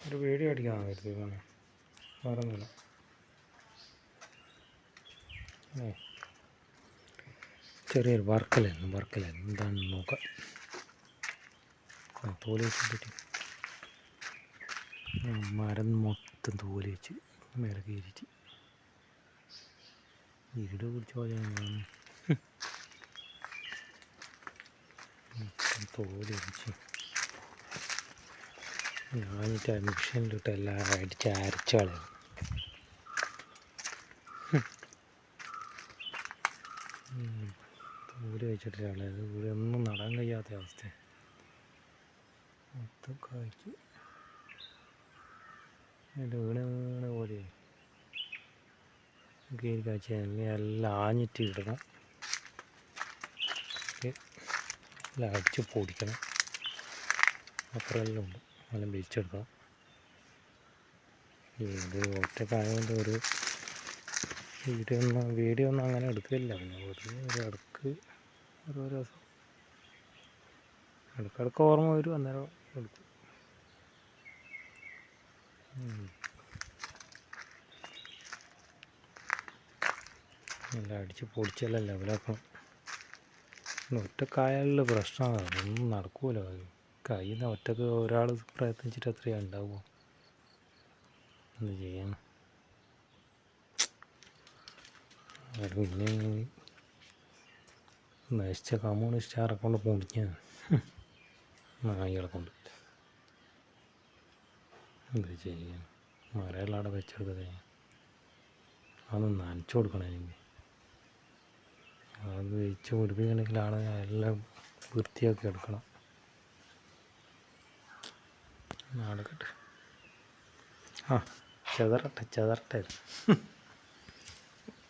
ഒരു വീഡിയോ അടിക്കാൻ കരുതി വേറെ ഒന്നുമില്ല. ചെറിയൊരു വർക്കലായിരുന്നു എന്താണെന്ന് നോക്കാം. തോല് വെച്ചിട്ട് മരം മൊത്തം തോല് വെച്ച് മേലെ കയറിയിട്ട് വീട് പിടിച്ച് പോയാൽ തോല് വെച്ച് ഞാനിട്ട് മിഷനിലിട്ട് എല്ലാം അടിച്ച് അരച്ച് കളയാം. തോല് വെച്ചിട്ട് കളയത് ഇവിടെ ഒന്നും നടാൻ കഴിയാത്ത അവസ്ഥ. മൊത്തം കായ്ക്ക് അതിൻ്റെ വീണ് പോലെ കീരി കാഴ്ച എല്ലാം ആഞ്ഞിട്ട് ഇടണം. എല്ലാം അടിച്ച് പൊടിക്കണം. അത്രയെല്ലാം ഉണ്ട്. എല്ലാം വിരിച്ചെടുക്കണം. ഇത് ഒറ്റക്കായതുകൊണ്ട് ഒരു വീഡിയോ ഒന്നും അങ്ങനെ എടുക്കില്ല. പിന്നെ ഒരു ഇടക്ക് ഓരോ ദിവസം ഇടയ്ക്കിടയ്ക്ക് ഓർമ്മ വരും, അന്നേരം എടുക്കും. എല്ലാം അടിച്ച് പൊടിച്ചെല്ലാം ലെവലാക്കണം. ഒറ്റക്കായാലുള്ള പ്രശ്നമാണ്, ഒന്നും നടക്കൂല. കയ്യിൽ നിന്ന് ഒറ്റക്ക് ഒരാൾ പ്രയത്നിച്ചിട്ട് എത്രയാണ് ഉണ്ടാവുക? എന്ത് ചെയ്യാൻ? പിന്നെ നശിച്ച കമ്മ്യൂണിസ്റ്റുകാരെ കൊണ്ട് പൊടിക്കാൻ നായികളെ കൊണ്ട് എന്ത് ചെയ്യാൻ? മരമെല്ലാം അവിടെ വെച്ചെടുക്കതേ, അതൊന്ന് നനച്ചു കൊടുക്കണം. എനിക്ക് അത് വെച്ച് പിടിപ്പിക്കണമെങ്കിൽ ആളെ എല്ലാം വൃത്തിയാക്കി എടുക്കണം. നടക്കട്ടെ. ചെതറട്ടെ